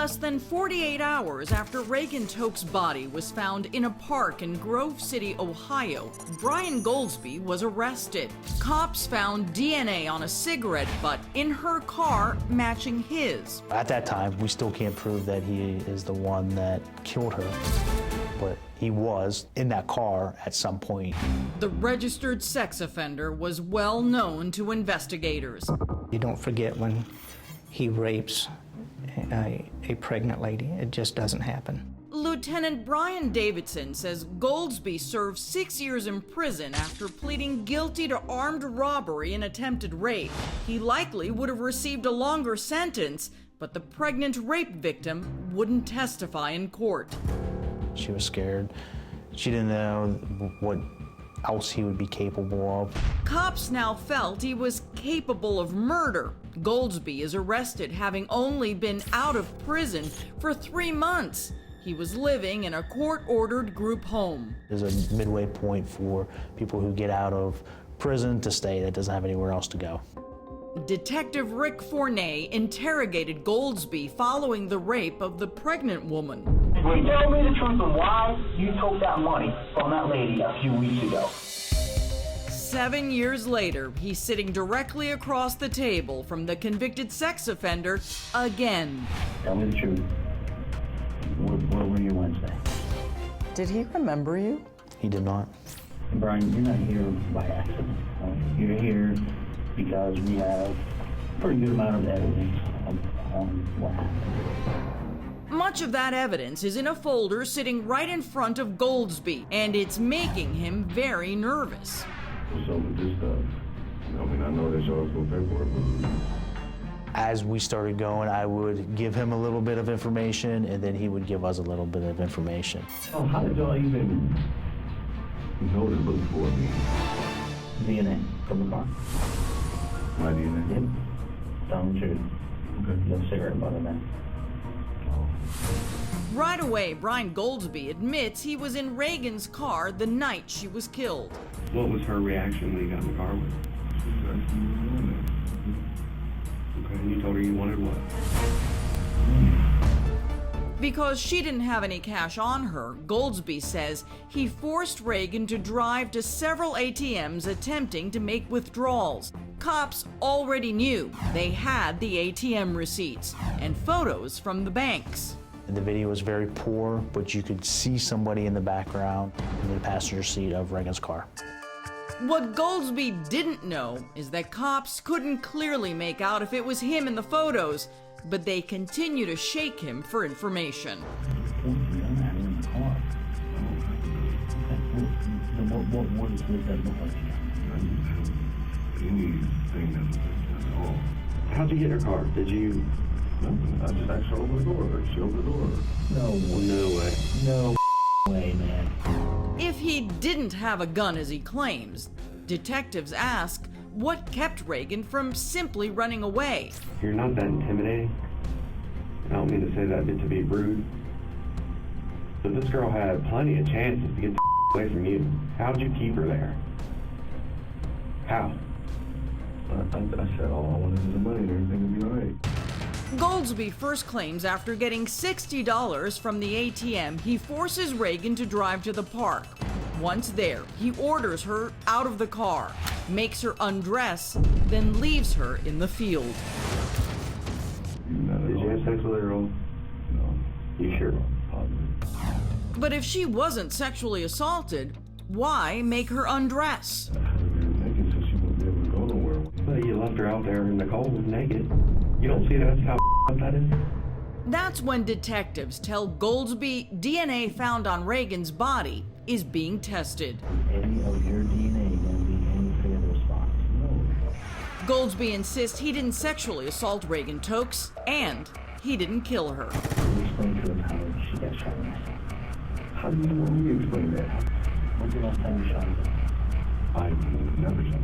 Less than 48 hours after Reagan Tokes' body was found in a park in Grove City, Ohio, Brian Goldsby was arrested. Cops found DNA on a cigarette butt in her car matching his. At that time, we still can't prove that he is the one that killed her, but he was in that car at some point. The registered sex offender was well known to investigators. You don't forget when he rapes a pregnant lady. It just doesn't happen. Lieutenant Brian Davidson says Goldsby served 6 years in prison after pleading guilty to armed robbery and attempted rape. He likely would have received a longer sentence, but the pregnant rape victim wouldn't testify in court. She was scared. She didn't know what else he would be capable of. Cops now felt he was capable of murder. Goldsby is arrested having only been out of prison for 3 months. He was living in a court-ordered group home. There's a midway point for people who get out of prison to stay that doesn't have anywhere else to go. Detective Rick Fournay interrogated Goldsby following the rape of the pregnant woman. Will you tell me the truth on why you took that money from that lady a few weeks ago? 7 years later, he's sitting directly across the table from the convicted sex offender again. Tell me the truth. Where were you Wednesday? Did he remember you? He did not. Brian, you're not here by accident. You're here because we have a pretty good amount of evidence on what happened. Much of that evidence is in a folder sitting right in front of Goldsby, and it's making him very nervous. What's up with this stuff? I know that y'all was gonna pay for it, but... As we started going, I would give him a little bit of information, and then he would give us a little bit of information. Oh, how did y'all even know to look for me? DNA from the car. My DNA? Yep. Tell me the truth. Okay. No cigarette butt in there. Right away, Brian Goldsby admits he was in Reagan's car the night she was killed. What was her reaction when you got in the car with her? Okay, and you told her you wanted what? Because she didn't have any cash on her, Goldsby says he forced Reagan to drive to several ATMs attempting to make withdrawals. Cops already knew they had the ATM receipts and photos from the banks. The video was very poor, but you could see somebody in the background in the passenger seat of Reagan's car. What Goldsby didn't know is that cops couldn't clearly make out if it was him in the photos, but they continue to shake him for information. What is with that look like? Anything that was at all. How'd you get in her car? Did you? Nothing. I just asked her over the door. She opened the door. No way. No way, man. If he didn't have a gun as he claims, detectives ask what kept Reagan from simply running away. You're not that intimidating. I don't mean to say that to be rude, but this girl had plenty of chances to get the away from you. How'd you keep her there? How? I said all I wanted was the money and everything would be all right. Goldsby first claims after getting $60 from the ATM, he forces Reagan to drive to the park. Once there, he orders her out of the car, makes her undress, then leaves her in the field. Did you have sex with her? No. You sure? Positive. But if she wasn't sexually assaulted, why make her undress? I had her naked so she wouldn't be able to go nowhere. Well, you left her out there in the cold, naked. You don't see that's how up that is? That's when detectives tell Goldsby DNA found on Reagan's body is being tested. Any of your DNA going to be any favorable spots? No. Goldsby insists he didn't sexually assault Reagan Tokes, and he didn't kill her. Explain to us how she got shot in the head. How do you want me to explain that? When's the last time you shot her? I never shot her.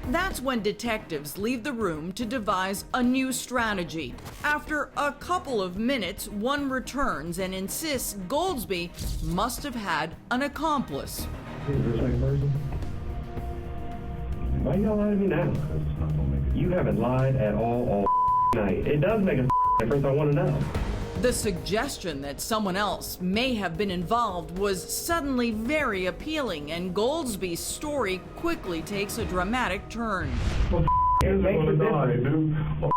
That's when detectives leave the room to devise a new strategy. After a couple of minutes, one returns and insists Goldsby must have had an accomplice. Is there a second person? Why y'all lying to me now? Because it's not going to make it. You haven't lied at all night. It does make a difference? I want to know. The suggestion that someone else may have been involved was suddenly very appealing, and Goldsby's story quickly takes a dramatic turn. Well, Kids makes are a gonna die, difference. dude.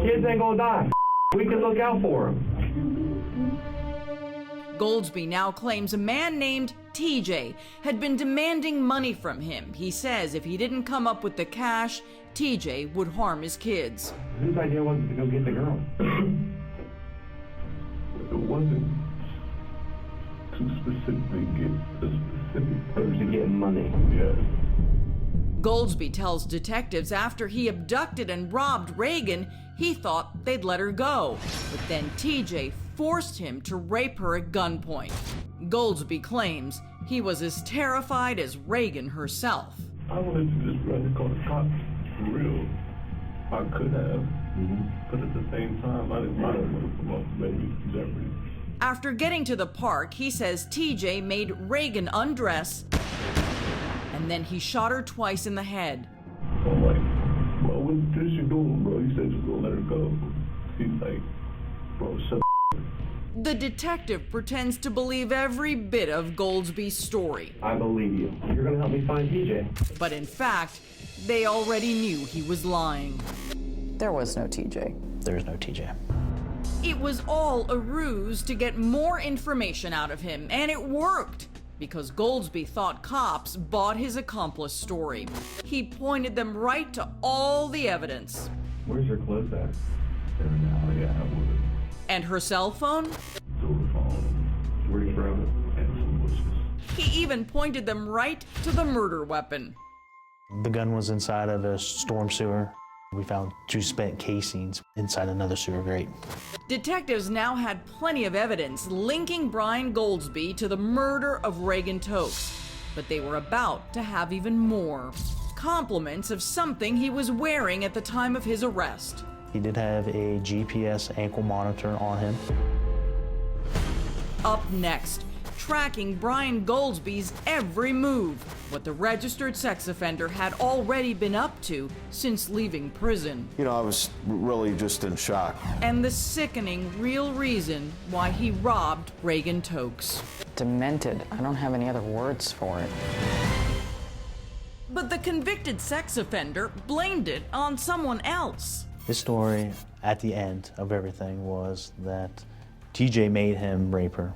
Kids ain't gonna die. We can look out for them. Goldsby now claims a man named TJ had been demanding money from him. He says if he didn't come up with the cash, TJ would harm his kids. Whose idea was it to go get the girl? It wasn't to specifically get a specific It was to person. get money. Yeah. Goldsby tells detectives after he abducted and robbed Reagan, he thought they'd let her go. But then TJ forced him to rape her at gunpoint. Goldsby claims he was as terrified as Reagan herself. I wanted to just rather call the cops for real. I could have, but at the same time, I didn't want to put my baby in jeopardy. After getting to the park, he says TJ made Reagan undress, and then he shot her twice in the head. So I'm like, bro, what is you doing, bro? He said just gonna let her go. He's like, bro, shut The detective pretends to believe every bit of Goldsby's story, I believe you. You're gonna help me find TJ. but in fact, they already knew he was lying. There was no TJ. There's no TJ. It was all a ruse to get more information out of him, and it worked, because Goldsby thought cops bought his accomplice story. He pointed them right to all the evidence. Where's your clothes at? They're in the alley I have with And her cell phone? silver phone Where you throw it? and some bushes. He even pointed them right to the murder weapon. The gun was inside of a storm sewer. We found 2 spent casings inside another sewer grate. Detectives now had plenty of evidence linking Brian Goldsby to the murder of Reagan Tokes, but they were about to have even more. Compliments of something he was wearing at the time of his arrest. He did have a GPS ankle monitor on him. Up next, tracking Brian Goldsby's every move, what the registered sex offender had already been up to since leaving prison, You know, I was really just in shock. and the sickening real reason why he robbed Reagan Tokes. Demented. I don't have any other words for it. But the convicted sex offender blamed it on someone else. His story at the end of everything was that TJ made him rape her.